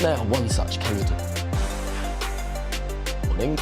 Now, one such candidate. Morning.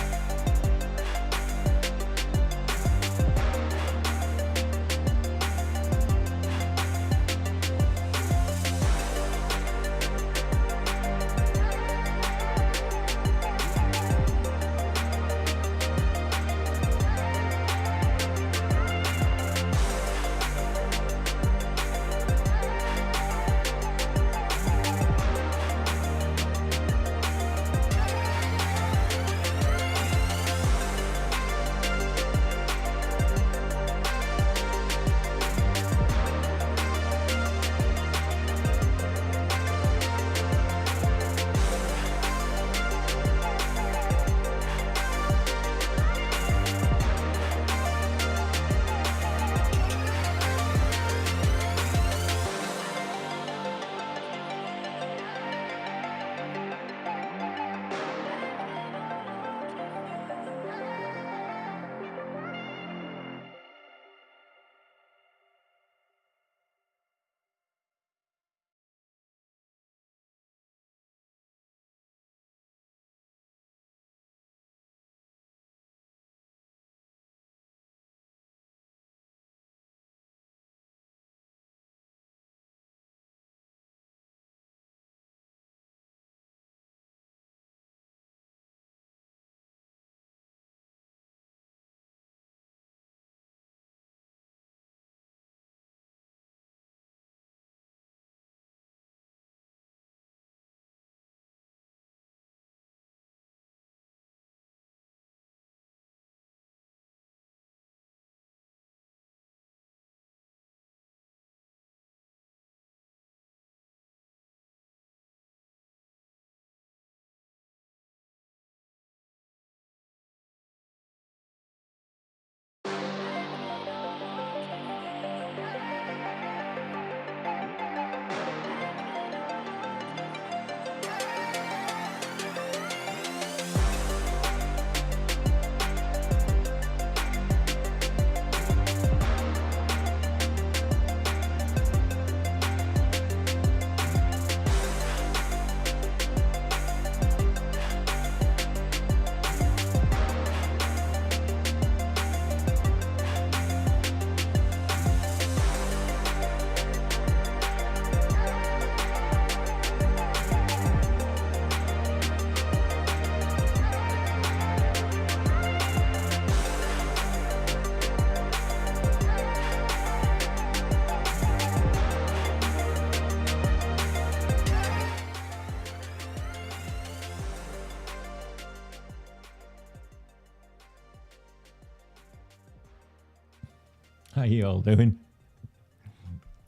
How you all doing?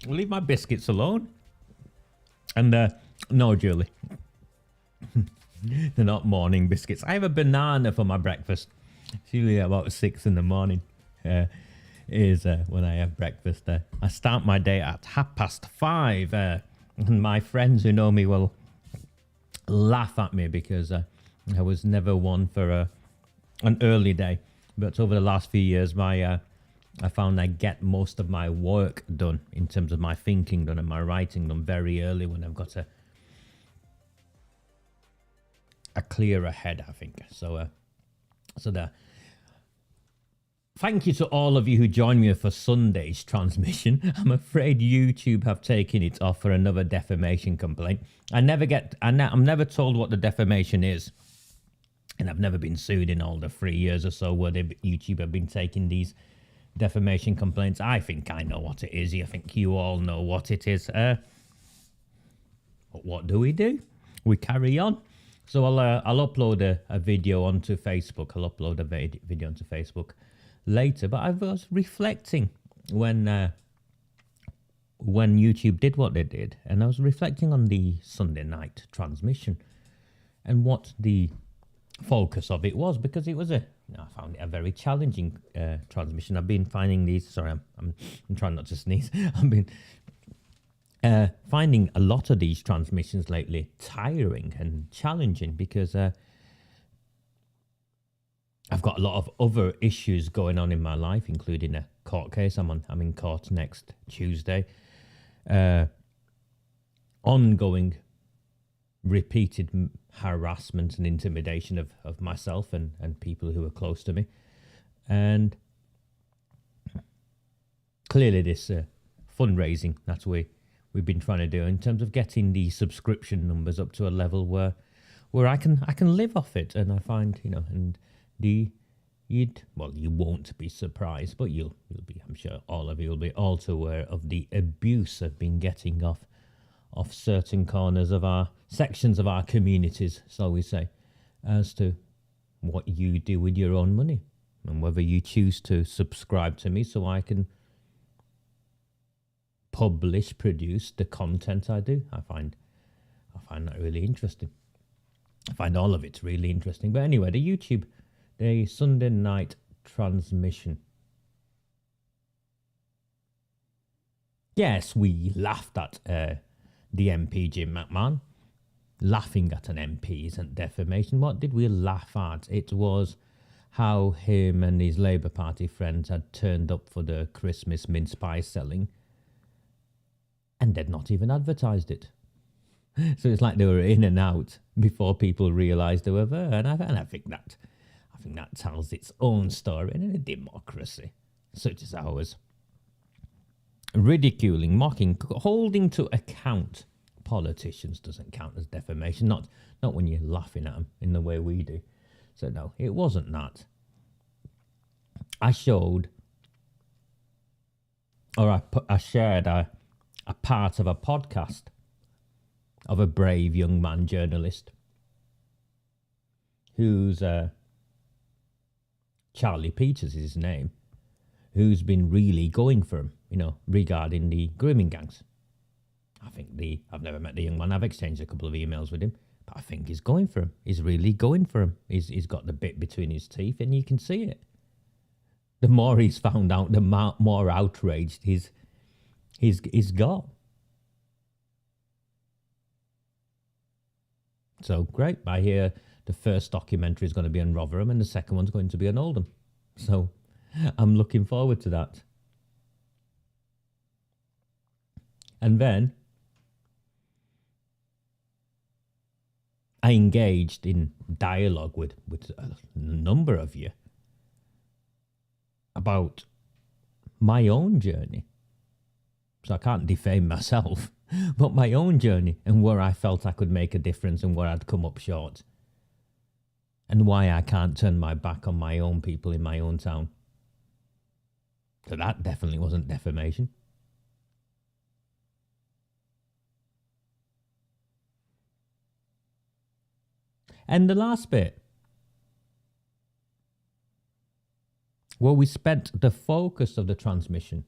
Leave my biscuits alone. And no, Julie. They're not morning biscuits. I have a banana for my breakfast. It's usually about 6 in the morning. Is when I have breakfast. I start my day at 5:30. And my friends who know me will laugh at me because I was never one for an early day. But over the last few years, I found I get most of my work done in terms of my thinking done and my writing done very early when I've got a clearer head, I think. So thank you to all of you who joined me for Sunday's transmission. I'm afraid YouTube have taken it off for another defamation complaint. I'm never told what the defamation is. And I've never been sued in all the 3 years or so where YouTube have been taking these defamation complaints. I think I know what it is. I think you all know what it is. But what do? We carry on. So I'll upload a video onto Facebook. I'll upload a video onto Facebook later. But I was reflecting when YouTube did what they did, and I was reflecting on the Sunday night transmission and what the focus of it was, because it was I found it a very challenging transmission. I've been finding these. Sorry, I'm trying not to sneeze. I've been finding a lot of these transmissions lately tiring and challenging because I've got a lot of other issues going on in my life, including a court case. I'm in court next Tuesday. Ongoing repeated harassment and intimidation of myself and people who are close to me. And clearly this fundraising, that's what we've been trying to do in terms of getting the subscription numbers up to a level where I can live off it. And I find, and you won't be surprised, but you'll be, I'm sure all of you will be all too aware of the abuse I've been getting off certain corners of our sections of our communities, shall we say, as to what you do with your own money and whether you choose to subscribe to me so I can produce the content I do. I find that really interesting. I find all of it really interesting. But anyway, the Sunday night transmission. Yes, we laughed at the MP Jim McMahon. Laughing at an MP isn't defamation. What did we laugh at? It was how him and his Labour Party friends had turned up for the Christmas mince pie selling and they'd not even advertised it. So it's like they were in and out before people realised they were there. And I think that tells its own story in a democracy such as ours. Ridiculing, mocking, holding to account politicians doesn't count as defamation. Not when you're laughing at them in the way we do. So no, it wasn't that. I showed, or I shared a part of a podcast of a brave young man journalist who's Charlie Peters is his name, who's been really going for him, regarding the grooming gangs. I've never met the young man. I've exchanged a couple of emails with him, but I think he's going for him. He's really going for him. He's got the bit between his teeth and you can see it. The more he's found out, the more outraged he's got. So great. I hear the first documentary is going to be on Rotherham and the second one's going to be on Oldham. So I'm looking forward to that. And then I engaged in dialogue with a number of you about my own journey. So I can't defame myself, but my own journey and where I felt I could make a difference and where I'd come up short. And why I can't turn my back on my own people in my own town. So that definitely wasn't defamation. And the last bit, where we spent the focus of the transmission,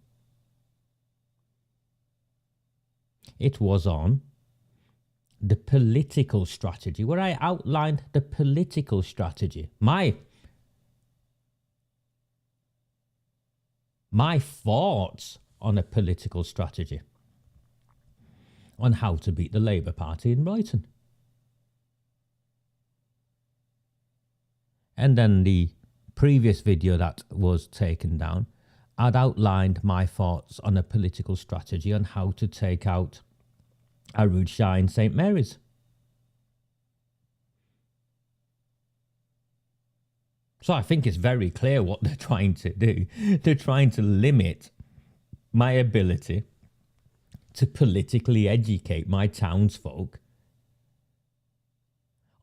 it was on the political strategy, where I outlined the political strategy, my thoughts on a political strategy, on how to beat the Labour Party in Brighton. And then the previous video that was taken down, I'd outlined my thoughts on a political strategy on how to take out Arud Shah in St. Mary's. So I think it's very clear what they're trying to do. They're trying to limit my ability to politically educate my townsfolk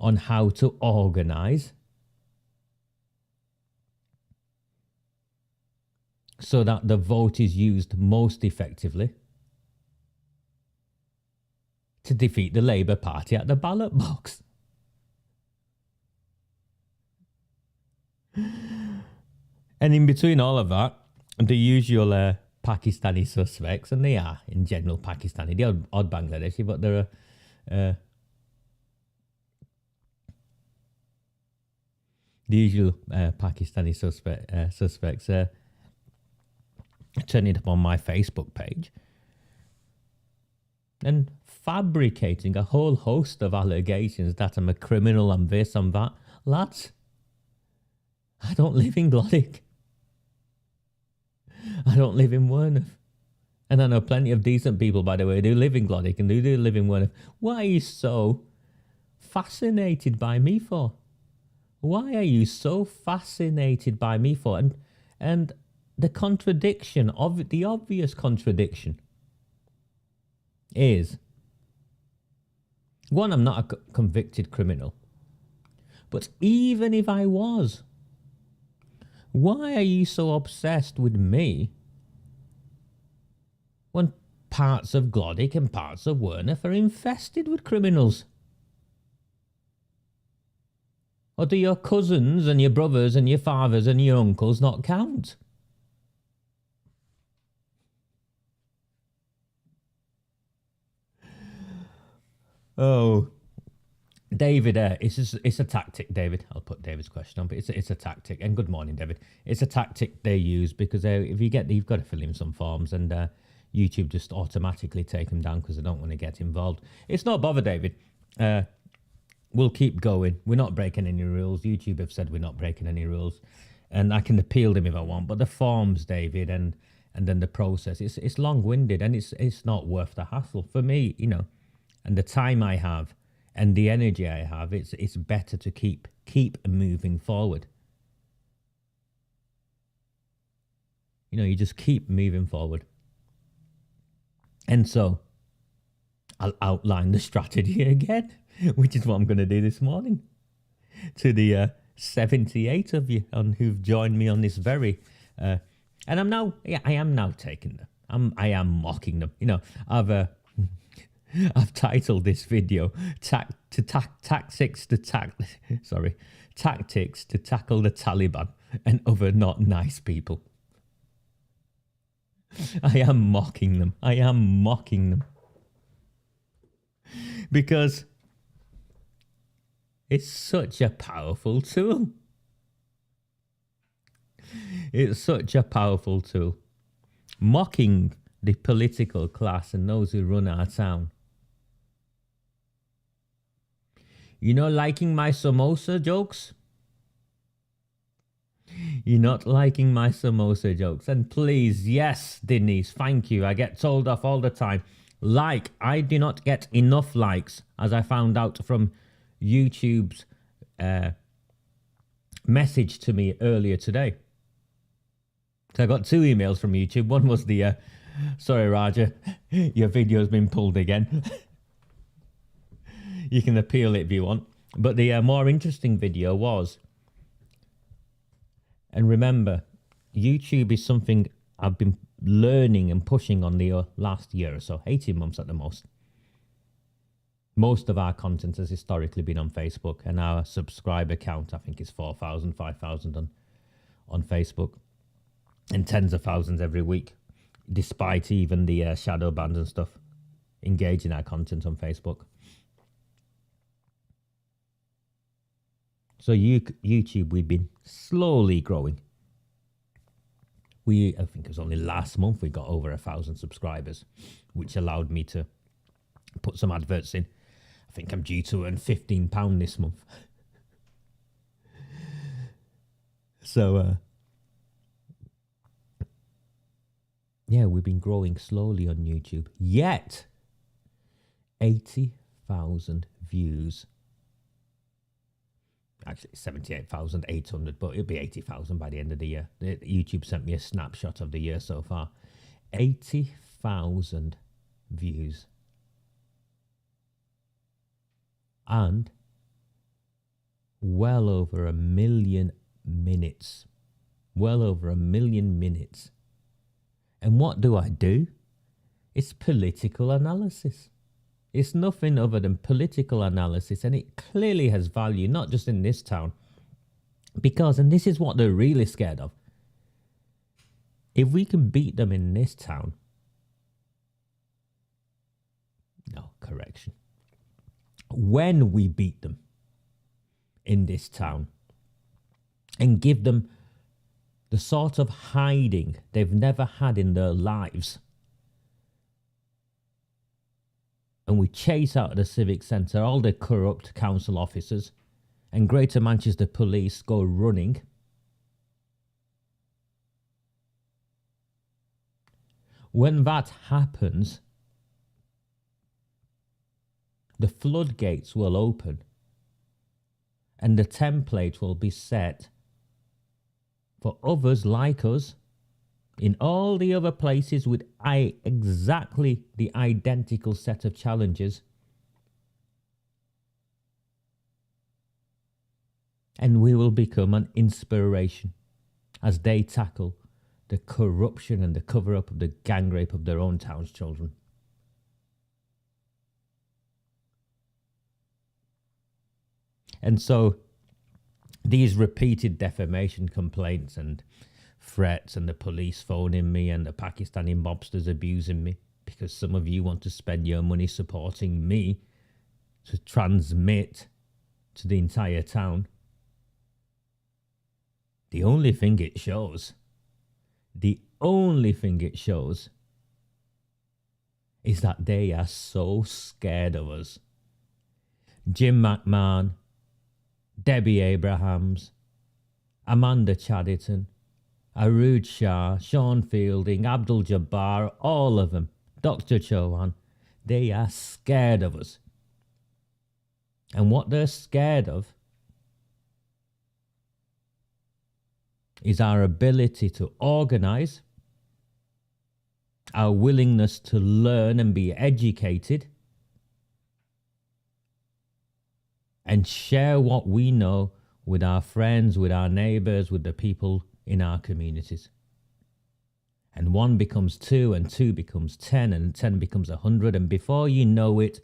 on how to organise so that the vote is used most effectively to defeat the Labour Party at the ballot box. And in between all of that, the usual Pakistani suspects, and they are in general Pakistani, the odd Bangladeshi, but there are the usual Pakistani suspects turning up on my Facebook page and fabricating a whole host of allegations that I'm a criminal, I'm this, I'm that. Lads, I don't live in Glodwick. I don't live in Werneth. And I know plenty of decent people, by the way, who live in Glodwick and who do live in Werneth. Why are you so fascinated by me for? Why are you so fascinated by me for? And the contradiction of the obvious contradiction is, one, I'm not a convicted criminal. But even if I was, why are you so obsessed with me when parts of Glodick and parts of Werneth are infested with criminals? Or do your cousins and your brothers and your fathers and your uncles not count? Oh, David, it's a tactic, David. I'll put David's question on, but it's a tactic. And good morning, David. It's a tactic they use because if you've got to fill in some forms, and YouTube just automatically take them down because they don't want to get involved. It's no bother, David. We'll keep going. We're not breaking any rules. YouTube have said we're not breaking any rules, and I can appeal them if I want. But the forms, David, and then the process, it's long-winded, and it's not worth the hassle for me, and the time I have and the energy I have. It's better to keep moving forward. You just keep moving forward. And so I'll outline the strategy again, which is what I'm going to do this morning to the 78 of you who've joined me on this very, and I am now taking them. I am mocking them. I've titled this video tactics to tackle the Taliban and other not nice people. I am mocking them. Because it's such a powerful tool. Mocking the political class and those who run our town. Liking my samosa jokes? You're not liking my samosa jokes. And please, yes, Denise, thank you. I get told off all the time. I do not get enough likes, as I found out from YouTube's message to me earlier today. So I got 2 emails from YouTube. One was the, sorry, Raja, your video's been pulled again. You can appeal it if you want. But the more interesting video was, and remember, YouTube is something I've been learning and pushing on the last year or so, 18 months at the most. Most of our content has historically been on Facebook, and our subscriber count, I think, is 4,000, 5,000 on Facebook, and tens of thousands every week, despite even the shadow bans and stuff engaging our content on Facebook. So YouTube, we've been slowly growing. I think it was only last month we got over 1,000 subscribers, which allowed me to put some adverts in. I think I'm due to earn £15 this month. So, yeah, we've been growing slowly on YouTube. Yet, 80,000 views. Actually, 78,800, but it'll be 80,000 by the end of the year. YouTube sent me a snapshot of the year so far. 80,000 views. And well over 1 million minutes. Well over 1 million minutes. And what do? It's political analysis. It's nothing other than political analysis, and it clearly has value, not just in this town. Because, and this is what they're really scared of, if we can beat them in this town, no, correction. When we beat them in this town and give them the sort of hiding they've never had in their lives, and we chase out of the civic centre all the corrupt council officers, and Greater Manchester Police go running, when that happens, the floodgates will open And the template will be set for others like us in all the other places with exactly the identical set of challenges. And we will become an inspiration as they tackle the corruption and the cover-up of the gang rape of their own town's children. And so these repeated defamation complaints and threats and the police phoning me and the Pakistani mobsters abusing me because some of you want to spend your money supporting me to transmit to the entire town. The only thing it shows is that they are so scared of us. Jim McMahon, Debbie Abrahams, Amanda Chadderton, Arood Shah, Sean Fielding, Abdul Jabbar, all of them, Dr. Chauhan, they are scared of us. And what they're scared of is our ability to organize, our willingness to learn and be educated, and share what we know with our friends, with our neighbors, with the people in our communities. And 1 becomes 2, and 2 becomes 10, and 10 becomes 100, and before you know it,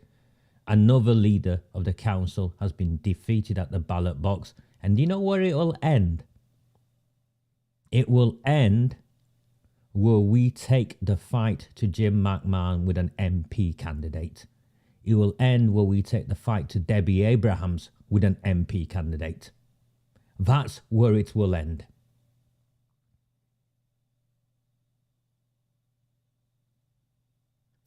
another leader of the council has been defeated at the ballot box. And you know where it will end? It will end where we take the fight to Jim McMahon with an MP candidate. It will end where we take the fight to Debbie Abrahams with an MP candidate. That's where it will end.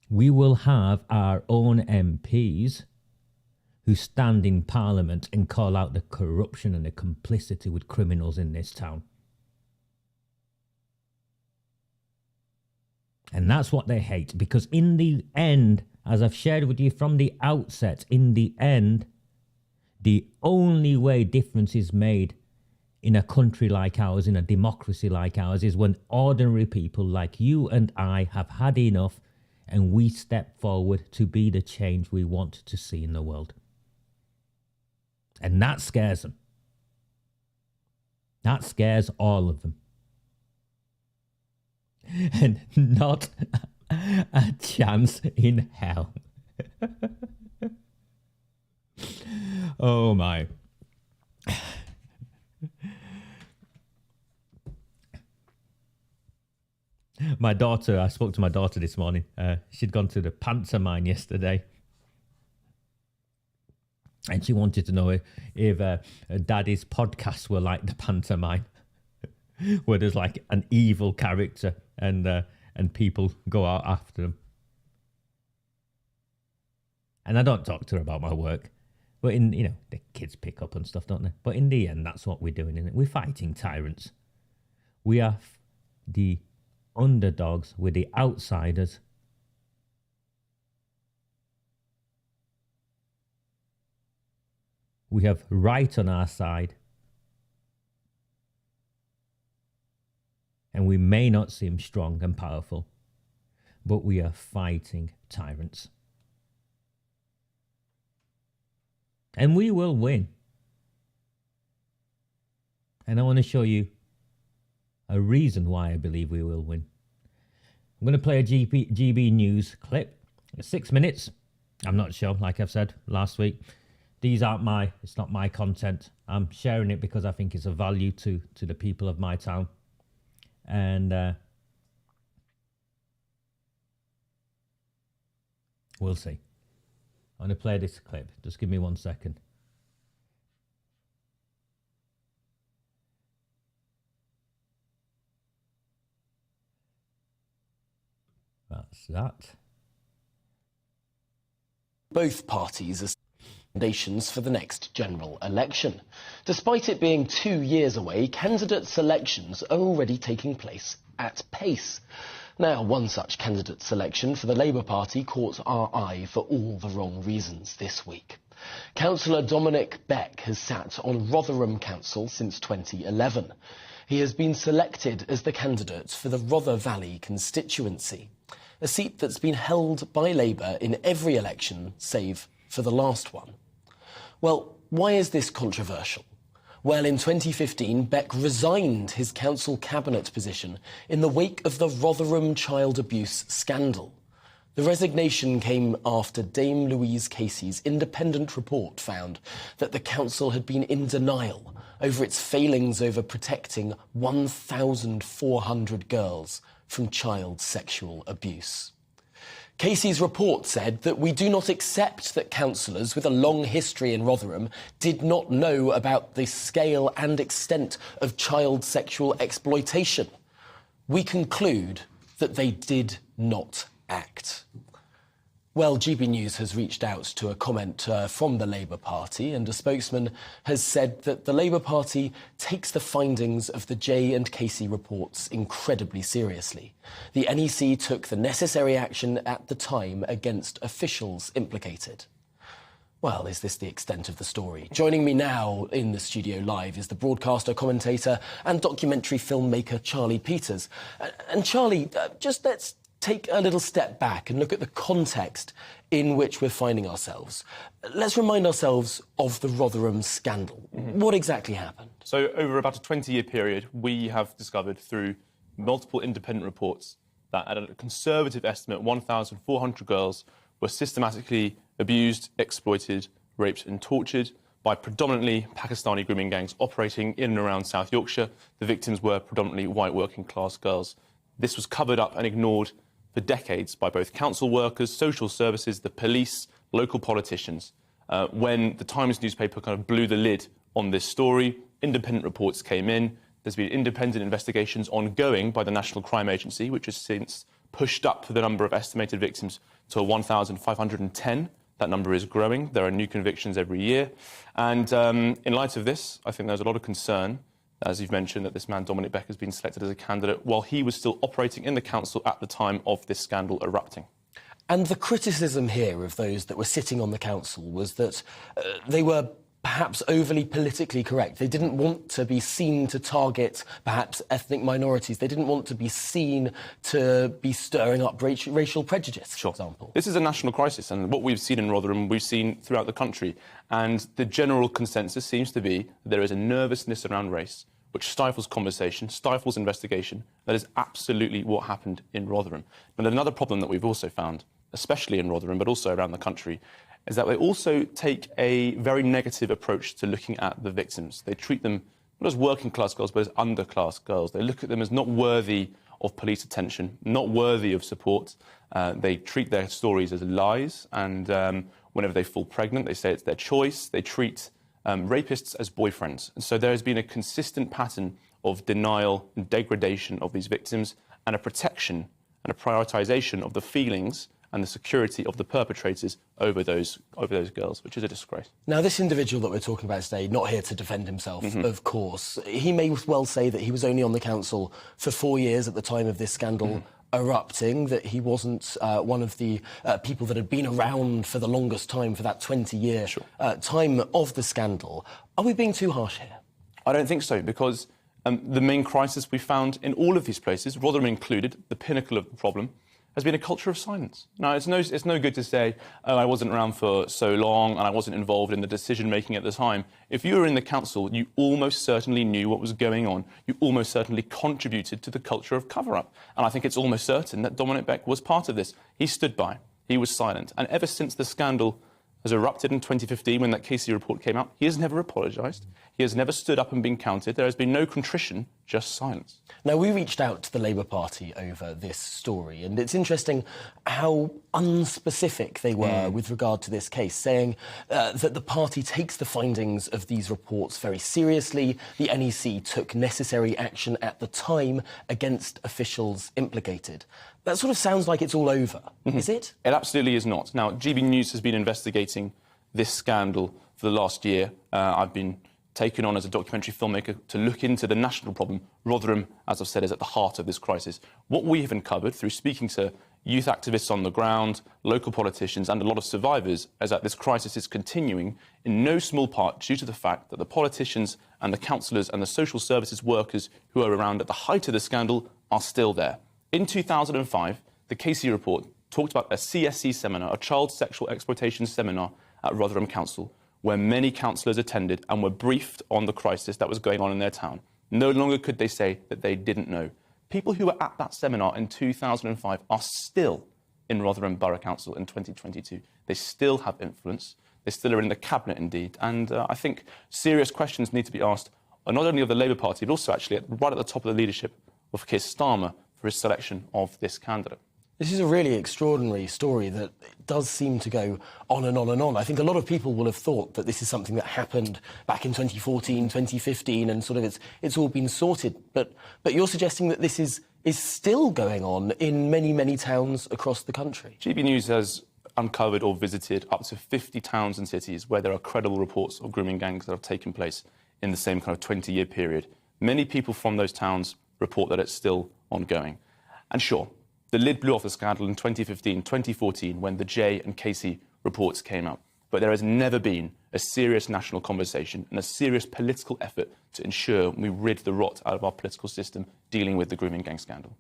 We will have our own MPs who stand in Parliament and call out the corruption and the complicity with criminals in this town. And that's what they hate, because in the end, as I've shared with you from the outset, in the end, the only way difference is made in a country like ours, in a democracy like ours, is when ordinary people like you and I have had enough and we step forward to be the change we want to see in the world. And that scares them. That scares all of them. And not a chance in hell. Oh my. My daughter, I spoke to my daughter this morning. She'd gone to the pantomime yesterday. And she wanted to know if Daddy's podcasts were like the pantomime, where there's like an evil character and people go out after them. And I don't talk to her about my work, but the kids pick up and stuff, don't they? But in the end, that's what we're doing, isn't it? We're fighting tyrants. We are the underdogs, we're the outsiders. We have right on our side. And we may not seem strong and powerful, but we are fighting tyrants. And we will win. And I want to show you a reason why I believe we will win. I'm going to play a GB News clip. 6 minutes. I'm not sure, like I've said last week. These aren't it's not my content. I'm sharing it because I think it's of value to the people of my town. And we'll see. I'm going to play this clip. Just give me 1 second. That's that. Both parties are foundations for the next general election. Despite it being 2 years away, candidate selections are already taking place at pace. Now, one such candidate selection for the Labour Party caught our eye for all the wrong reasons this week. Councillor Dominic Beck has sat on Rotherham Council since 2011. He has been selected as the candidate for the Rother Valley constituency, a seat that's been held by Labour in every election save for the last one. Well, why is this controversial? Well, in 2015, Beck resigned his council cabinet position in the wake of the Rotherham child abuse scandal. The resignation came after Dame Louise Casey's independent report found that the council had been in denial over its failings over protecting 1,400 girls from child sexual abuse. Casey's report said that we do not accept that councillors with a long history in Rotherham did not know about the scale and extent of child sexual exploitation. We conclude that they did not act. Well, GB News has reached out to a comment from the Labour Party, and a spokesman has said that the Labour Party takes the findings of the Jay and Casey reports incredibly seriously. The NEC took the necessary action at the time against officials implicated. Well, is this the extent of the story? Joining me now in the studio live is the broadcaster, commentator and documentary filmmaker Charlie Peters. And Charlie, just let's take a little step back and look at the context in which we're finding ourselves. Let's remind ourselves of the Rotherham scandal. What exactly happened? So over about a 20-year period, we have discovered through multiple independent reports that at a conservative estimate, 1,400 girls were systematically abused, exploited, raped and tortured by predominantly Pakistani grooming gangs operating in and around South Yorkshire. The victims were predominantly white working-class girls. This was covered up and ignored for decades by both council workers, social services, the police, local politicians. When the Times newspaper kind of blew the lid on this story, independent reports came in. There's been independent investigations ongoing by the National Crime Agency, which has since pushed up the number of estimated victims to 1,510. That number is growing. There are new convictions every year. And in light of this, I think there's a lot of concern, as you've mentioned, that this man, Dominic Beck, has been selected as a candidate while he was still operating in the council at the time of this scandal erupting. And the criticism here of those that were sitting on the council was that they were perhaps overly politically correct. They didn't want to be seen to target perhaps ethnic minorities. They didn't want to be seen to be stirring up racial prejudice, for example. This is a national crisis, and what we've seen in Rotherham, we've seen throughout the country. And the general consensus seems to be that there is a nervousness around race, which stifles conversation, stifles investigation. That is absolutely what happened in Rotherham. But another problem that we've also found, especially in Rotherham, but also around the country, is that they also take a very negative approach to looking at the victims. They treat them not as working-class girls, but as underclass girls. They look at them as not worthy of police attention, not worthy of support. They treat their stories as lies, and whenever they fall pregnant, they say it's their choice. They treat rapists as boyfriends. And so there has been a consistent pattern of denial and degradation of these victims, and a protection and a prioritisation of the feelings and the security of the perpetrators over those girls, which is a disgrace. Now, this individual that we're talking about today, not here to defend himself, of course, he may well say that he was only on the council for 4 years at the time of this scandal erupting, that he wasn't one of the people that had been around for the longest time, for that 20-year time of the scandal. Are we being too harsh here? I don't think so, because the main crisis we found in all of these places, Rotherham included, the pinnacle of the problem, has been a culture of silence. Now, it's no good to say, oh, I wasn't around for so long and I wasn't involved in the decision-making at the time. If you were in the council, you almost certainly knew what was going on. You almost certainly contributed to the culture of cover-up. And I think it's almost certain that Dominic Beck was part of this. He stood by. He was silent. And ever since the scandal has erupted in 2015, when that Casey report came out, he has never apologised. He has never stood up and been counted. There has been no contrition, just silence. Now, we reached out to the Labour Party over this story, and it's interesting how unspecific they were with regard to this case, saying that the party takes the findings of these reports very seriously. The NEC took necessary action at the time against officials implicated. That sort of sounds like it's all over. Is it? It absolutely is not. Now, GB News has been investigating this scandal for the last year. I've been taken on as a documentary filmmaker to look into the national problem. Rotherham, as I've said, is at the heart of this crisis. What we have uncovered through speaking to youth activists on the ground, local politicians and a lot of survivors is that this crisis is continuing in no small part due to the fact that the politicians and the councillors and the social services workers who are around at the height of the scandal are still there. In 2005, the Casey report talked about a CSC seminar, a child sexual exploitation seminar at Rotherham Council, where many councillors attended and were briefed on the crisis that was going on in their town. No longer could they say that they didn't know. People who were at that seminar in 2005 are still in Rotherham Borough Council in 2022. They still have influence. They still are in the cabinet, indeed. And I think serious questions need to be asked, not only of the Labour Party, but also actually right at the top of the leadership of Keir Starmer for his selection of this candidate. This is a really extraordinary story that does seem to go on and on and on. I think a lot of people will have thought that this is something that happened back in 2014, 2015, and sort of it's all been sorted. But you're suggesting that this is still going on in many, many towns across the country. GB News has uncovered or visited up to 50 towns and cities where there are credible reports of grooming gangs that have taken place in the same kind of 20-year period. Many people from those towns report that it's still ongoing. And sure, the lid blew off the scandal in 2015, 2014, when the Jay and Casey reports came out. But there has never been a serious national conversation and a serious political effort to ensure we rid the rot out of our political system dealing with the grooming gang scandal.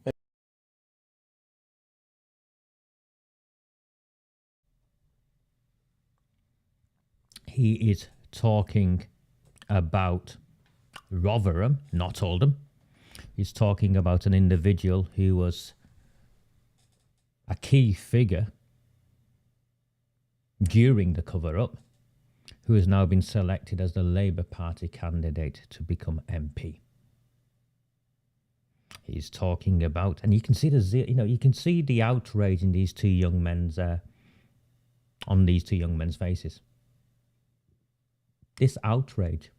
He is talking about Rotherham, not Oldham. He's talking about an individual who was a key figure during the cover-up, who has now been selected as the Labour Party candidate to become MP. He's talking about, and you can see you can see the outrage in these two young men's on these two young men's faces. This outrage,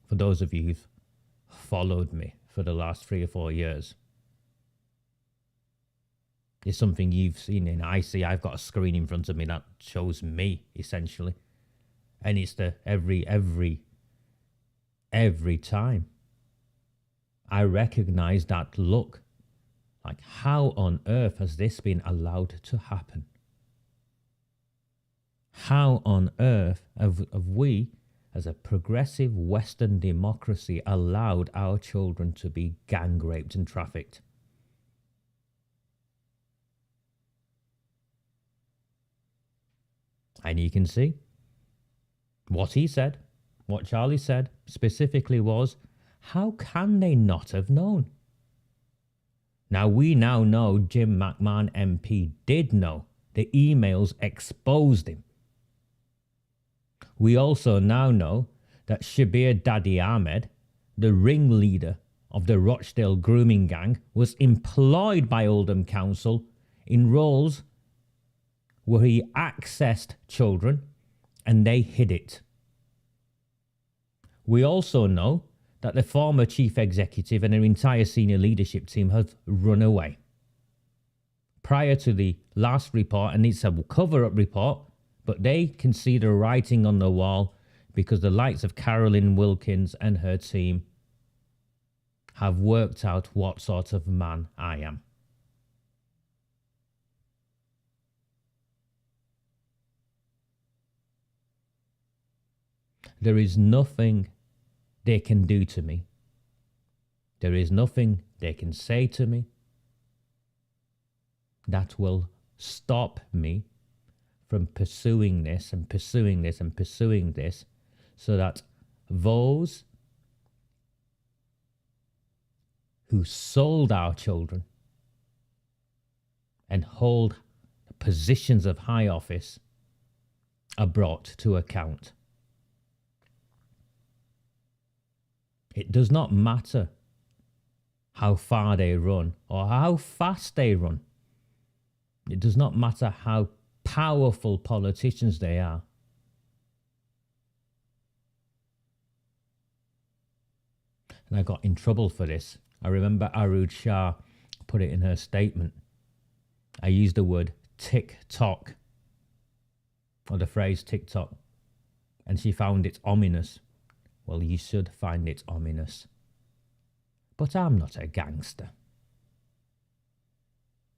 for those of you who've followed me for the last 3 or 4 years, is something you've seen, and I see. I've got a screen in front of me that shows me, essentially. And it's the every time I recognise that look. Like, how on earth has this been allowed to happen? How on earth have we, as a progressive Western democracy, allowed our children to be gang raped and trafficked? And you can see what he said, what Charlie said specifically was, how can they not have known? Now, we now know Jim McMahon MP did know. The emails exposed him. We also now know that Shabir Daddy Ahmed, the ringleader of the Rochdale grooming gang, was employed by Oldham Council in roles where he accessed children and they hid it. We also know that the former chief executive and her entire senior leadership team have run away. Prior to the last report, and it's a cover-up report, but they can see the writing on the wall because the likes of Carolyn Wilkins and her team have worked out what sort of man I am. There is nothing they can do to me. There is nothing they can say to me that will stop me from pursuing this and pursuing this and pursuing this, so that those who sold our children and hold positions of high office are brought to account. It does not matter how far they run or how fast they run. It does not matter how powerful politicians they are. And I got in trouble for this. I remember Arud Shah put it in her statement. I used the word tick-tock, or the phrase tick-tock, and she found it ominous. Well, you should find it ominous. But I'm not a gangster.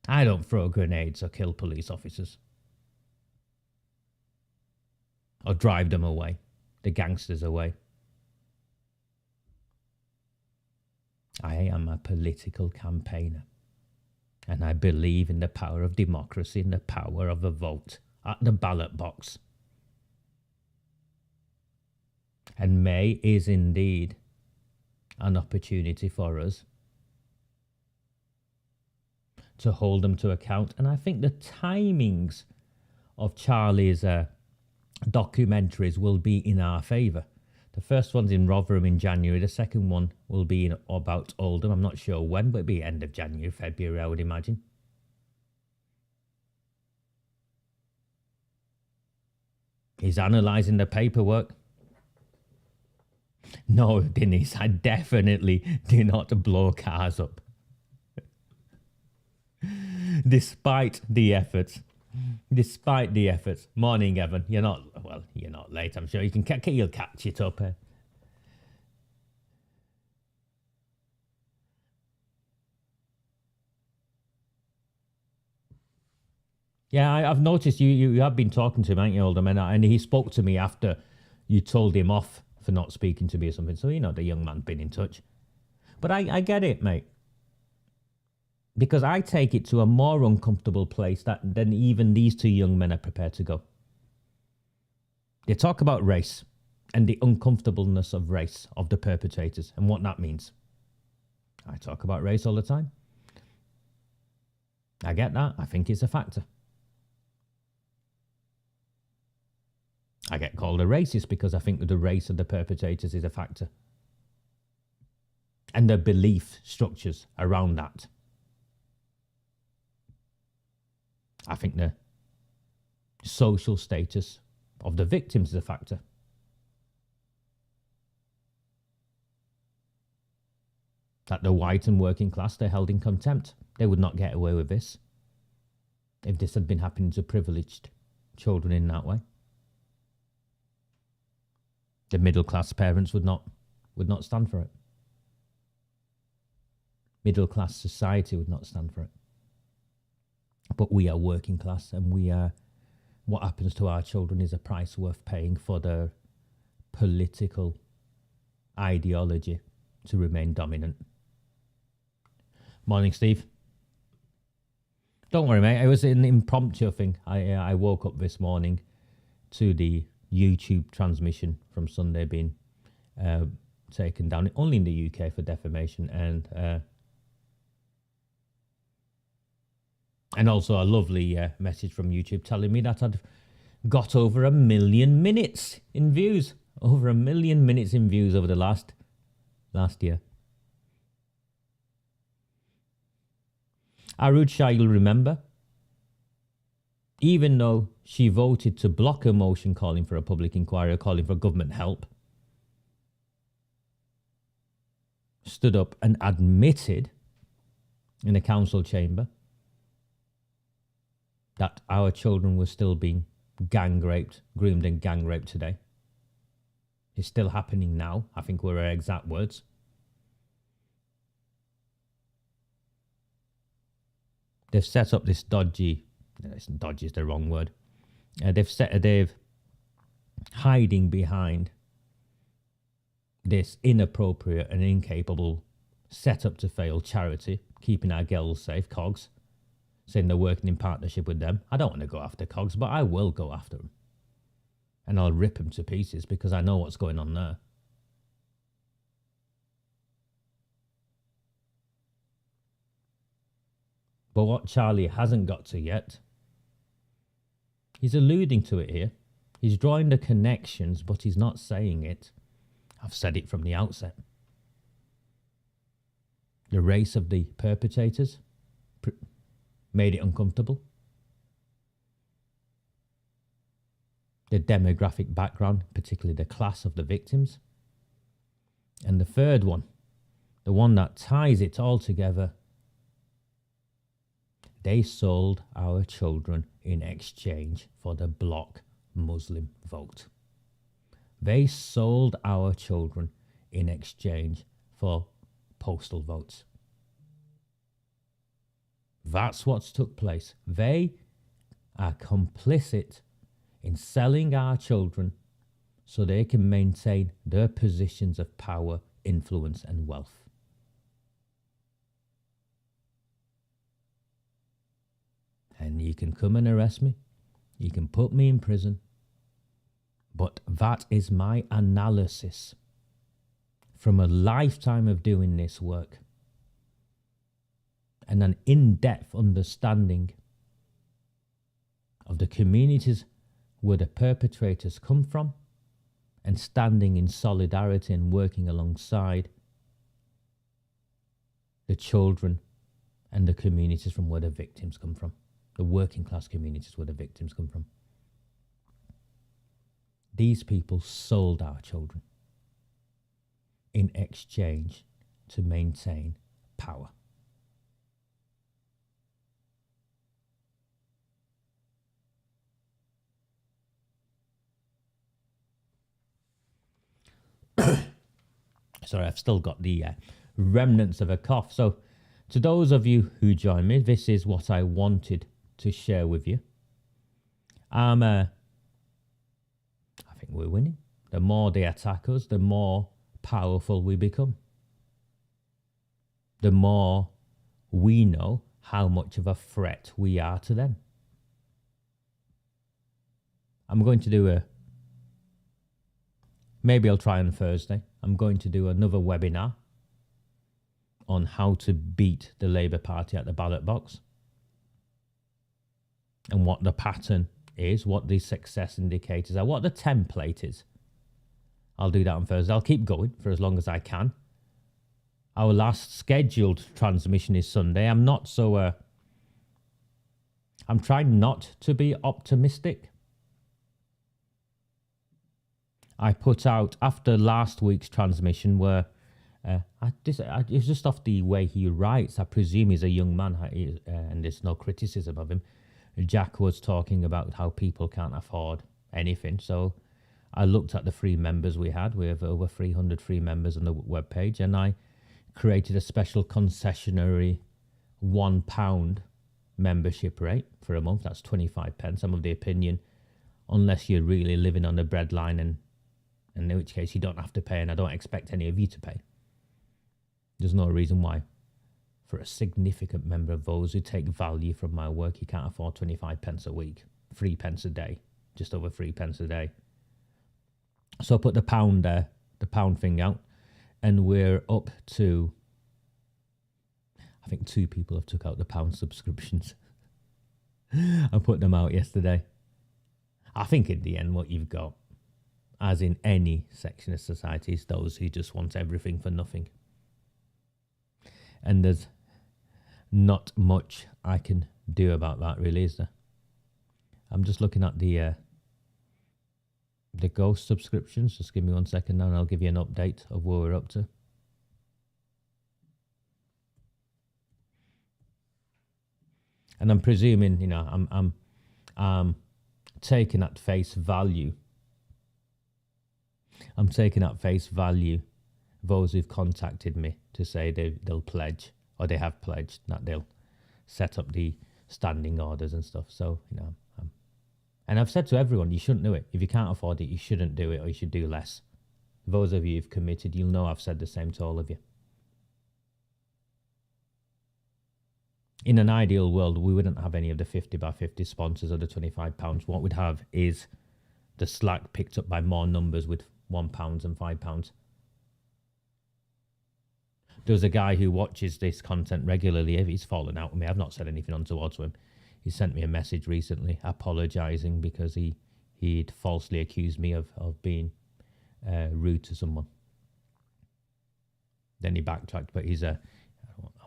I don't throw grenades or kill police officers. Or drive them away, the gangsters away. I am a political campaigner. And I believe in the power of democracy and the power of a vote at the ballot box. And May is indeed an opportunity for us to hold them to account. And I think the timings of Charlie's documentaries will be in our favour. The first one's in Rotherham in January. The second one will be in about Oldham. I'm not sure when, but it'll be end of January, February, I would imagine. He's analysing the paperwork. No, Denise, I definitely do not blow cars up. Despite the efforts. Morning, Evan. You're not late, I'm sure. You'll catch it up. Yeah, I've noticed you have been talking to him, haven't you, Alderman? And he spoke to me after you told him off for not speaking to me or something. So, the young man's been in touch. But I get it, mate. Because I take it to a more uncomfortable place than even these two young men are prepared to go. They talk about race and the uncomfortableness of race, of the perpetrators, and what that means. I talk about race all the time. I get that. I think it's a factor. I get called a racist because I think the race of the perpetrators is a factor. And the belief structures around that. I think the social status of the victims is a factor. That the white and working class, they're held in contempt. They would not get away with this if this had been happening to privileged children in that way. The middle class parents would not stand for it. Middle class society would not stand for it. But we are working class, and what happens to our children is a price worth paying for their political ideology to remain dominant. Morning, Steve. Don't worry, mate. It was an impromptu thing. I woke up this morning to the YouTube transmission from Sunday being taken down, only in the UK for defamation, and also a lovely message from YouTube telling me that I'd got over 1 million minutes in views. Over 1 million minutes in views over the last year. Arud Shah, you'll remember, even though she voted to block a motion calling for a public inquiry, calling for government help, stood up and admitted in a council chamber that our children were still being gang raped, groomed and gang raped today. It's still happening now, I think were her exact words. They've set up this dodgy is the wrong word. They've hiding behind this inappropriate and incapable set up to fail charity, keeping our girls safe, COGS, saying they're working in partnership with them. I don't want to go after COGS, but I will go after them. And I'll rip them to pieces because I know what's going on there. But what Charlie hasn't got to yet, he's alluding to it here. He's drawing the connections, but he's not saying it. I've said it from the outset. The race of the perpetrators made it uncomfortable. The demographic background, particularly the class of the victims. And the third one, the one that ties it all together, they sold our children in exchange for the bloc Muslim vote. They sold our children in exchange for postal votes. That's what's took place. They are complicit in selling our children so they can maintain their positions of power, influence, and wealth. And you can come and arrest me. You can put me in prison. But that is my analysis from a lifetime of doing this work and an in-depth understanding of the communities where the perpetrators come from, and standing in solidarity and working alongside the children and the communities from where the victims come from, the working class communities where the victims come from. These people sold our children in exchange to maintain power. Sorry, I've still got the remnants of a cough. So to those of you who join me, this is what I wanted to share with you. I think we're winning. The more they attack us, the more powerful we become. The more we know how much of a threat we are to them. I'm going to do maybe I'll try on Thursday. I'm going to do another webinar on how to beat the Labour Party at the ballot box and what the pattern is, what the success indicators are, what the template is. I'll do that on Thursday. I'll keep going for as long as I can. Our last scheduled transmission is Sunday. I'm trying not to be optimistic. I put out after last week's transmission where it's just off the way he writes. I presume he's a young man and there's no criticism of him. Jack was talking about how people can't afford anything. So I looked at the free members we had. We have over 300 free members on the webpage, and I created a special concessionary £1 membership rate for a month. That's 25 pence. I'm of the opinion, unless you're really living on the breadline, and in which case you don't have to pay, and I don't expect any of you to pay. There's no reason why, for a significant member of those who take value from my work, you can't afford 25 pence a week, 3 pence a day, just over 3 pence a day. So I put the pound thing out, and we're up to, I think 2 people have took out the pound subscriptions. I put them out yesterday. I think in the end what you've got, as in any section of society, is those who just want everything for nothing. And there's not much I can do about that, really, is there? I'm just looking at the ghost subscriptions. Just give me 1 second now and I'll give you an update of where we're up to. And I'm presuming, I'm taking at face value. I'm taking at face value those who've contacted me to say they'll pledge, or they have pledged that they'll set up the standing orders and stuff. So, and I've said to everyone, you shouldn't do it. If you can't afford it, you shouldn't do it, or you should do less. Those of you who've committed, you'll know I've said the same to all of you. In an ideal world, we wouldn't have any of the 50 by 50 sponsors or the £25. What we'd have is the slack picked up by more numbers with £1 and £5. There's a guy who watches this content regularly. He's fallen out with me. I've not said anything untoward to him. He sent me a message recently apologising because he'd falsely accused me of being rude to someone. Then he backtracked, but he's I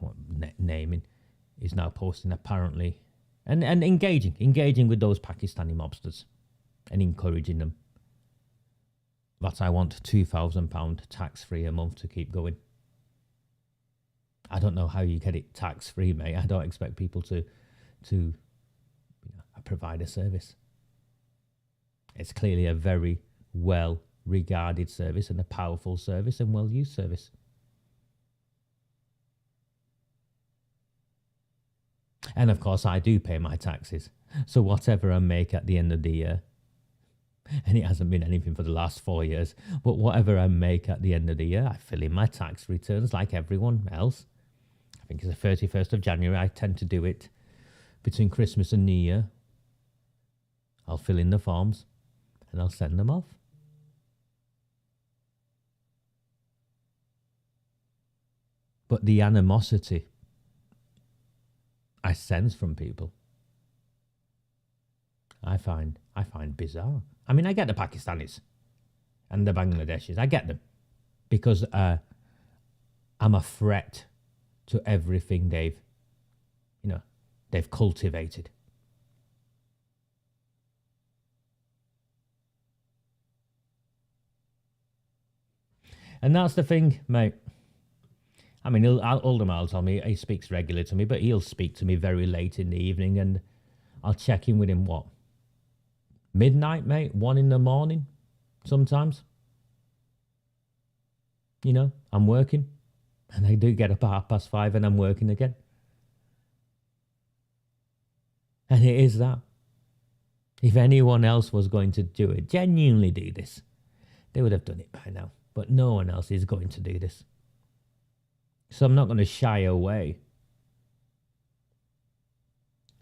won't naming. He's now posting apparently and engaging with those Pakistani mobsters and encouraging them that I want £2,000 tax-free a month to keep going. I don't know how you get it tax-free, mate. I don't expect people to provide a service. It's clearly a very well-regarded service and a powerful service and well-used service. And of course, I do pay my taxes. So whatever I make at the end of the year, and it hasn't been anything for the last 4 years, but whatever I make at the end of the year, I fill in my tax returns like everyone else. I think it's the 31st of January. I tend to do it between Christmas and New Year. I'll fill in the forms and I'll send them off. But the animosity I sense from people, I find bizarre. I mean, I get the Pakistanis and the Bangladeshis. I get them because I'm a threat to everything they've cultivated. And that's the thing, mate. I mean, Older Mal tell me he speaks regularly to me, but he'll speak to me very late in the evening, and I'll check in with him, what, midnight, mate? 1 a.m, sometimes. You know, I'm working, and I do get up at 5:30 and I'm working again. And it is that. If anyone else was going to do it, genuinely do this, they would have done it by now. But no one else is going to do this. So I'm not going to shy away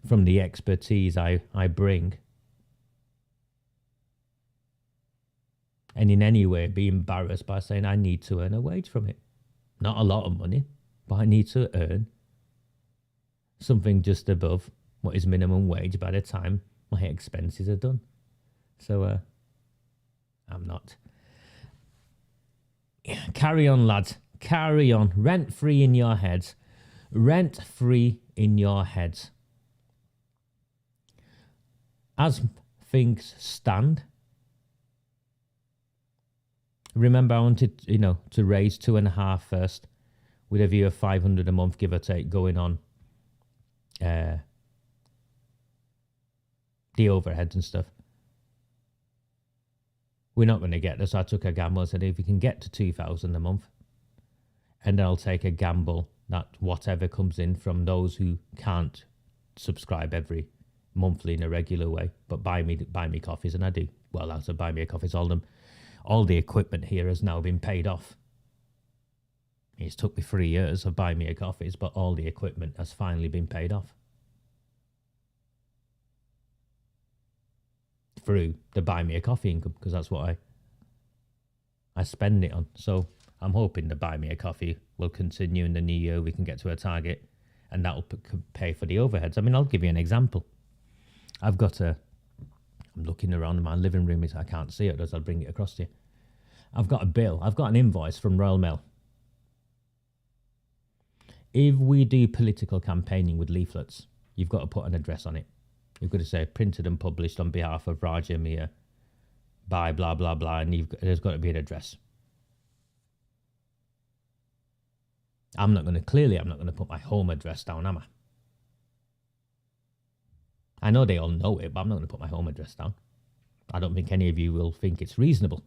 from the expertise I bring, and in any way be embarrassed by saying I need to earn a wage from it. Not a lot of money, but I need to earn something just above what is minimum wage by the time my expenses are done. So I'm not. Carry on, lads. Carry on. Rent-free in your heads. Rent-free in your heads. As things stand, remember I wanted, to raise 2.5 first, with a view of 500 a month, give or take, going on the overheads and stuff. We're not going to get this. So I took a gamble and said, if you can get to 2,000 a month, and I'll take a gamble that whatever comes in from those who can't subscribe every monthly in a regular way, but buy me coffees, and I do. Well, out of buy me a coffees, all the equipment here has now been paid off. It's took me 3 years of buy me a coffees, but all the equipment has finally been paid off through the buy me a coffee income, because that's what I spend it on. So I'm hoping the buy me a coffee will continue in the new year. We can get to a target, and that'll pay for the overheads. I mean, I'll give you an example. I'm looking around in my living room. I can't see it, as I'll bring it across to you. I've got a bill. I've got an invoice from Royal Mail. If we do political campaigning with leaflets, you've got to put an address on it. You've got to say printed and published on behalf of Raja Mir by blah, blah, blah, and there's got to be an address. I'm not going to put my home address down, am I? I know they all know it, but I'm not going to put my home address down. I don't think any of you will think it's reasonable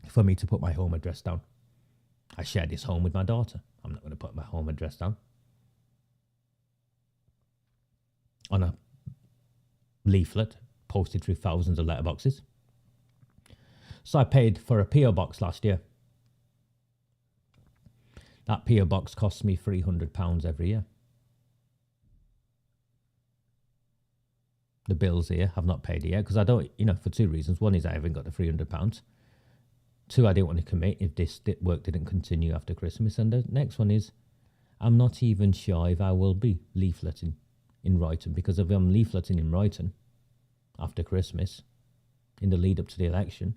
for me to put my home address down. I share this home with my daughter. I'm not going to put my home address down on a leaflet posted through thousands of letterboxes. So I paid for a PO box last year. That PO box costs me £300 every year. The bills here, I've not paid it yet because I don't, for 2 reasons. One is I haven't got the £300. 2, I didn't want to commit if this work didn't continue after Christmas. And the next one is I'm not even sure if I will be leafleting in Royton, because if I'm leafleting in Royton after Christmas, in the lead up to the election,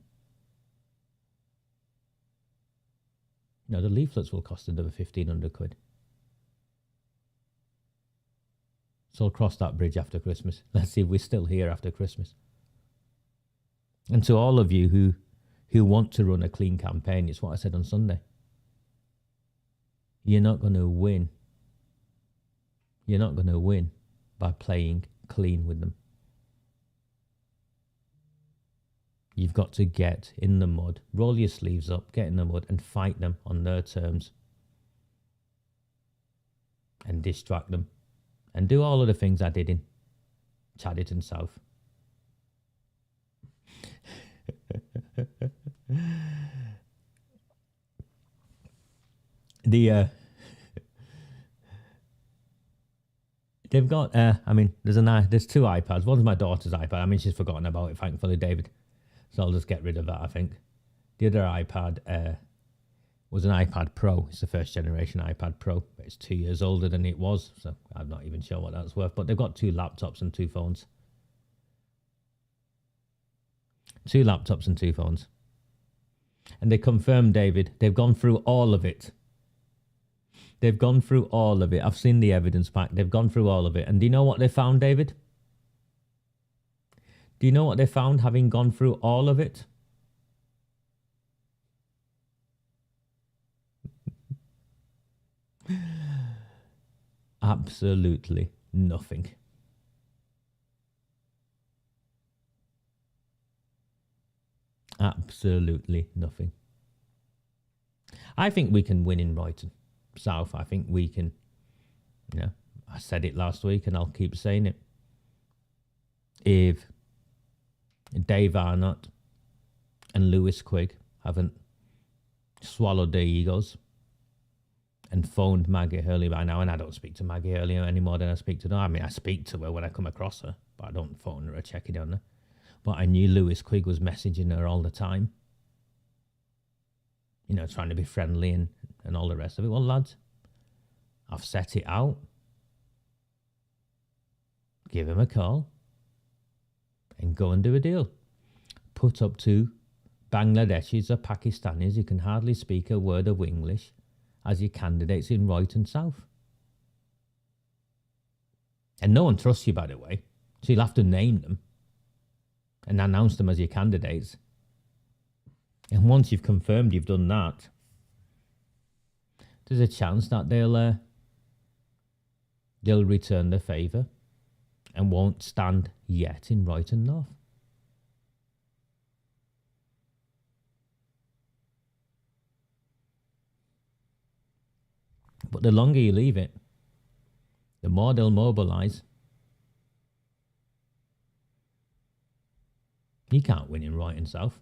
the leaflets will cost another 1,500 quid. So I'll cross that bridge after Christmas. Let's see if we're still here after Christmas. And to all of you who want to run a clean campaign, it's what I said on Sunday. You're not going to win. You're not going to win by playing clean with them. You've got to get in the mud, roll your sleeves up, get in the mud and fight them on their terms and distract them and do all of the things I did in Chadderton South. They've got there's two iPads. One's my daughter's iPad. I mean, she's forgotten about it, thankfully, David, so I'll just get rid of that, I think. The other iPad was an iPad Pro. It's the first generation iPad Pro, but it's 2 years older than it was, so I'm not even sure what that's worth. But they've got 2 laptops and 2 phones. 2 laptops and 2 phones. And they confirmed, David, they've gone through all of it. They've gone through all of it. I've seen the evidence pack. They've gone through all of it. And do you know what they found, David? Do you know what they found having gone through all of it? Absolutely nothing. Absolutely nothing. I think we can win in Royton South. I think we can, I said it last week and I'll keep saying it. If Dave Arnott and Lewis Quigg haven't swallowed their egos and phoned Maggie Hurley by now, and I don't speak to Maggie Hurley any more than I speak to her. I mean, I speak to her when I come across her, but I don't phone her or check it on her. But I knew Lewis Quigg was messaging her all the time. Trying to be friendly and all the rest of it. Well, lads, I've set it out. Give him a call and go and do a deal. Put up 2 Bangladeshis or Pakistanis who can hardly speak a word of English as your candidates in Royton South. And no one trusts you, by the way, so you'll have to name them and announce them as your candidates. And once you've confirmed you've done that, there's a chance that they'll return the favour and won't stand yet in Royton North. But the longer you leave it, the more they'll mobilise. You can't win in Royton South.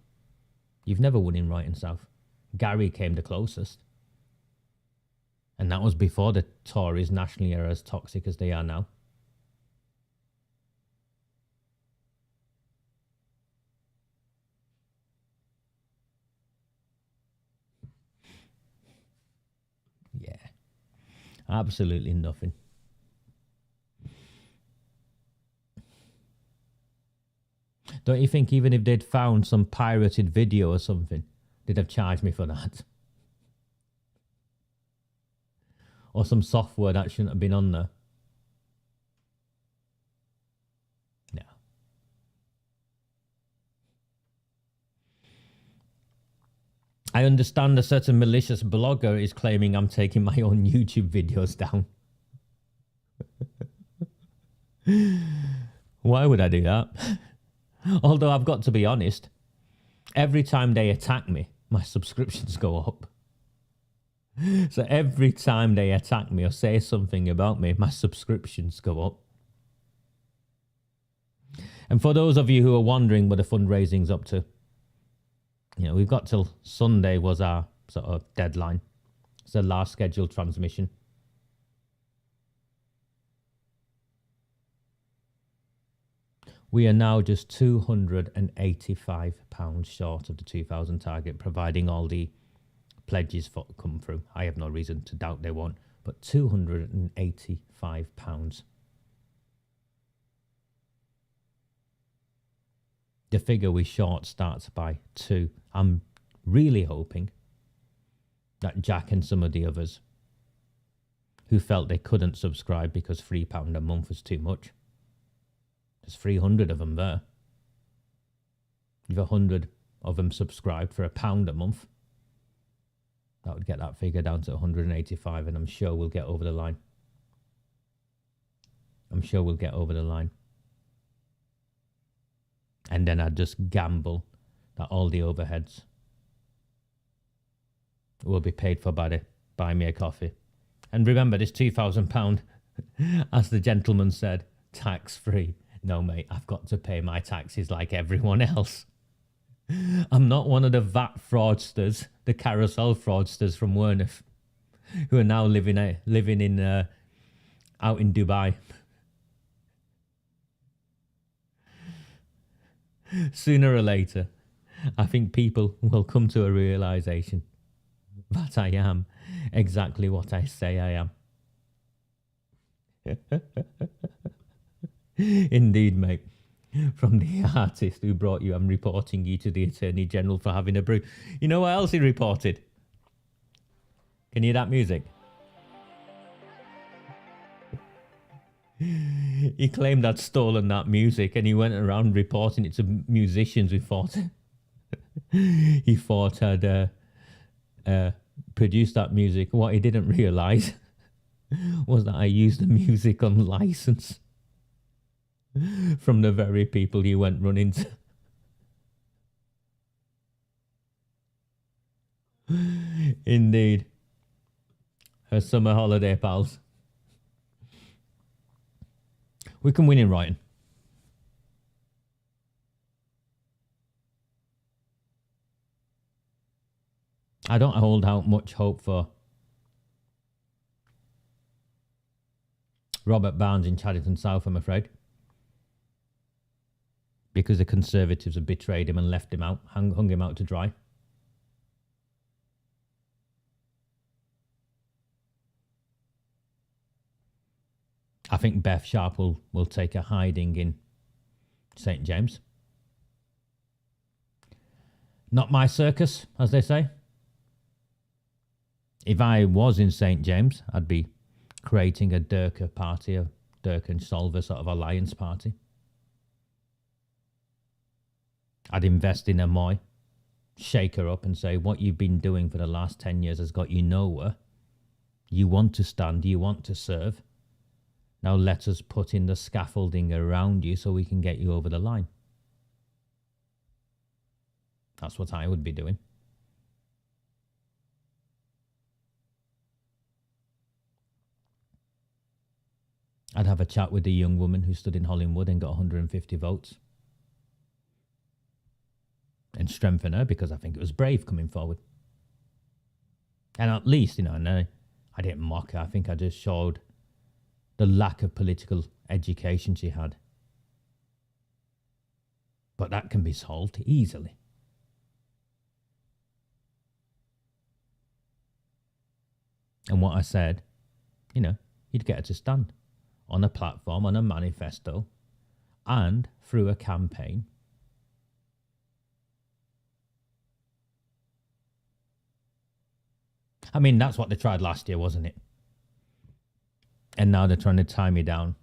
You've never won in Royton South. Gary came the closest. And that was before the Tories nationally are as toxic as they are now. Yeah. Absolutely nothing. Don't you think even if they'd found some pirated video or something, they'd have charged me for that? Or some software that shouldn't have been on there? No. I understand a certain malicious blogger is claiming I'm taking my own YouTube videos down. Why would I do that? Although I've got to be honest, every time they attack me, my subscriptions go up. So every time they attack me or say something about me, my subscriptions go up. And for those of you who are wondering what the fundraising's up to, we've got till Sunday was our sort of deadline. It's the last scheduled transmission. We are now just £285 short of the 2,000 target, providing all the pledges come through. I have no reason to doubt they won't, but £285. The figure we short starts by 2. I'm really hoping that Jack and some of the others who felt they couldn't subscribe because £3 a month was too much. There's 300 of them there. If 100 of them subscribed for £1 a month, that would get that figure down to 185, and I'm sure we'll get over the line. I'm sure we'll get over the line. And then I'd just gamble that all the overheads will be paid for by the Buy Me a Coffee. And remember, this £2,000 As the gentleman said, tax-free. No, mate, I've got to pay my taxes like everyone else. I'm not one of the VAT fraudsters, the carousel fraudsters from Wearmouth, who are now living in out in Dubai. Sooner or later, I think people will come to a realization that I am exactly what I say I am. Indeed, mate. From the artist who brought you, I'm reporting you to the Attorney General for having a brew. You know what else he reported? Can you hear that music? He claimed I'd stolen that music and he went around reporting it to musicians who thought he thought I'd produced that music. What he didn't realise was that I used the music on license from the very people he went running to. Indeed. Her summer holiday, pals. We can win in writing. I don't hold out much hope for Robert Barnes in Chadderton South, I'm afraid. Because the Conservatives have betrayed him and left him out, hung him out to dry. I think Beth Sharp will take a hiding in St. James. Not my circus, as they say. If I was in St. James, I'd be creating a Durka party, a Durka and Solver sort of alliance party. I'd invest in a Moy, shake her up and say, what you've been doing for the last 10 years has got you nowhere. You want to stand, you want to serve. Now let us put in the scaffolding around you so we can get you over the line. That's what I would be doing. I'd have a chat with the young woman who stood in Hollingwood and got 150 votes. And strengthen her because I think it was brave coming forward. And at least, and I didn't mock her. I think I just showed the lack of political education she had. But that can be solved easily. And what I said, you'd get her to stand on a platform, on a manifesto, and through a campaign. I mean, that's what they tried last year, wasn't it? And now they're trying to tie me down.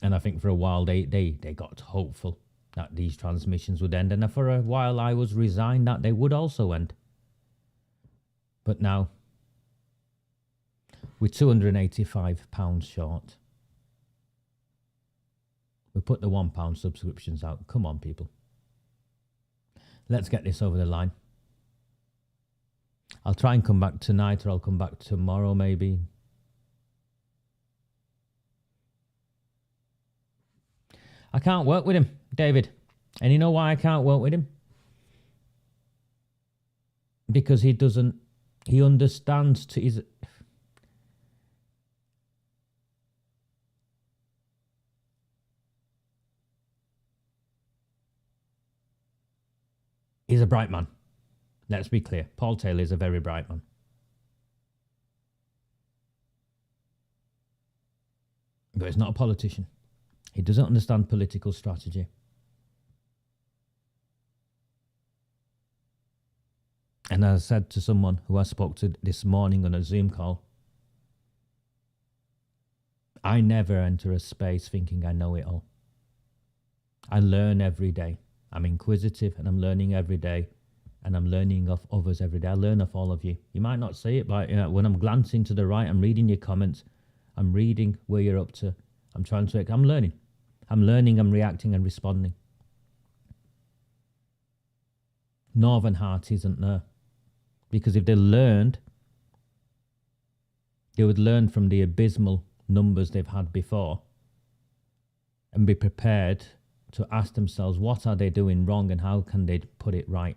And I think for a while they got hopeful that these transmissions would end. And for a while I was resigned that they would also end. But now, we're £285 short. We put the £1 subscriptions out. Come on, people. Let's get this over the line. I'll try and come back tonight, or I'll come back tomorrow maybe. I can't work with him, David. And you know why I can't work with him? Because he understands he's a bright man. Let's be clear. Paul Taylor is a very bright man. But he's not a politician. He doesn't understand political strategy. And as I said to someone who I spoke to this morning on a Zoom call, I never enter a space thinking I know it all. I learn every day. I'm inquisitive and I'm learning every day. And I'm learning off others every day. I learn off all of you. You might not see it, but when I'm glancing to the right, I'm reading your comments. I'm reading where you're up to. I'm learning. I'm learning, I'm reacting and responding. Northern Heart isn't there. Because if they learned, they would learn from the abysmal numbers they've had before and be prepared to ask themselves what are they doing wrong and how can they put it right.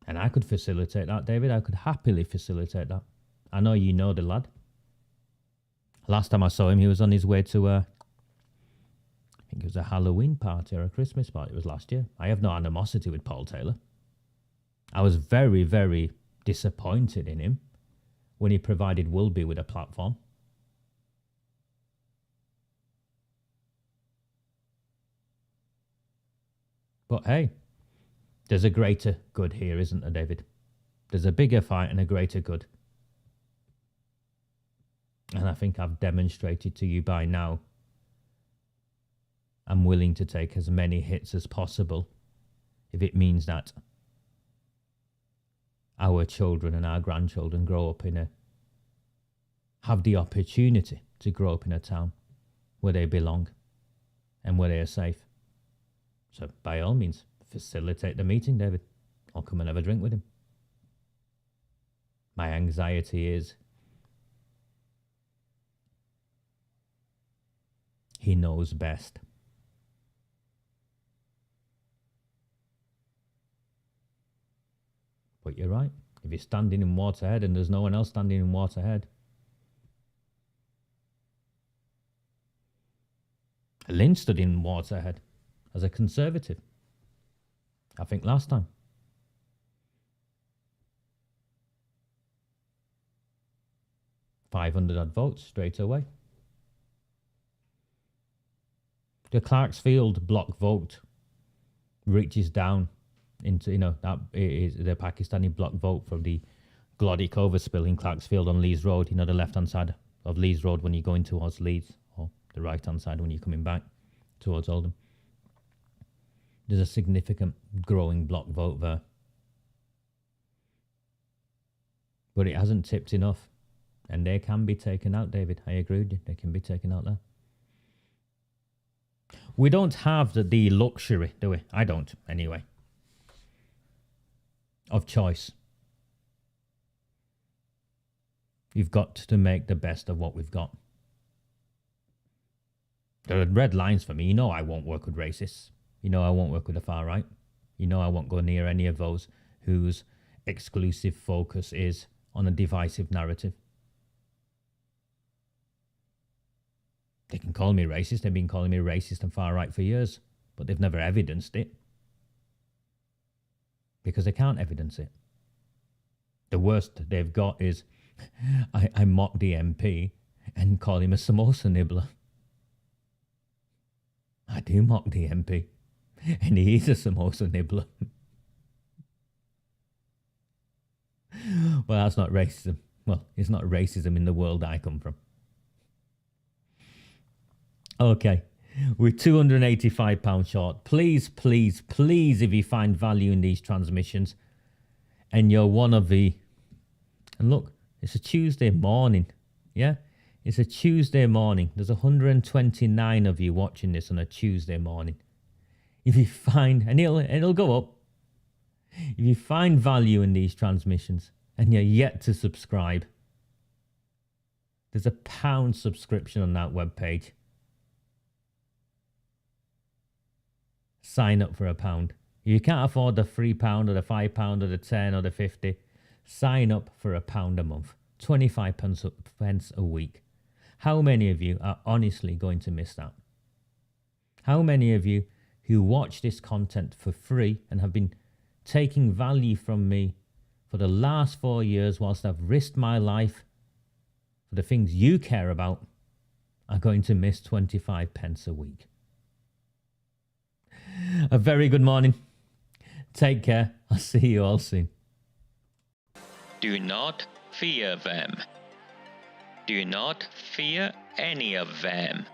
And I could facilitate that, David. I could happily facilitate that. I know you know the lad. Last time I saw him, he was on his way to I think it was a Halloween party or a Christmas party. It was last year. I have no animosity with Paul Taylor. I was very, very disappointed in him when he provided Wilby with a platform. But hey, there's a greater good here, isn't there, David? There's a bigger fight and a greater good. And I think I've demonstrated to you by now I'm willing to take as many hits as possible if it means that our children and our grandchildren grow up have the opportunity to grow up in a town where they belong and where they are safe. So by all means, facilitate the meeting, David. I'll come and have a drink with him. My anxiety is he knows best. But you're right. If you're standing in Waterhead and there's no one else standing in Waterhead. Lynn stood in Waterhead as a Conservative. I think last time. $500 votes straight away. The Clarksfield block vote reaches down into, that is the Pakistani block vote for the Glodikova spill in Clarksfield on Leeds Road, the left-hand side of Leeds Road when you're going towards Leeds, or the right-hand side when you're coming back towards Oldham. There's a significant growing block vote there. But it hasn't tipped enough. And they can be taken out, David. I agree with you. They can be taken out there. We don't have the luxury, do we? I don't, anyway, of choice. You've got to make the best of what we've got. There are red lines for me. I won't work with racists. I won't work with the far right. I won't go near any of those whose exclusive focus is on a divisive narrative. They can call me racist. They've been calling me racist and far right for years, but they've never evidenced it because they can't evidence it. The worst they've got is I mock the MP and call him a samosa nibbler. I do mock the MP, and he is a samosa nibbler. Well, that's not racism. Well, it's not racism in the world I come from. Okay, we're £285 short. Please, please, please, if you find value in these transmissions and you're one of the... And look, it's a Tuesday morning, yeah? It's a Tuesday morning. There's 129 of you watching this on a Tuesday morning. If you find... And it'll go up. If you find value in these transmissions and you're yet to subscribe, there's a £1 subscription on that webpage. Sign up for £1. If you can't afford the £3 or the £5 or the 10 or the 50, sign up for £1 a month. 25 pence a week. How many of you are honestly going to miss that? How many of you who watch this content for free and have been taking value from me for the last 4 years whilst I've risked my life for the things you care about are going to miss 25 pence a week? A very good morning. Take care. I'll see you all soon. Do not fear them. Do not fear any of them.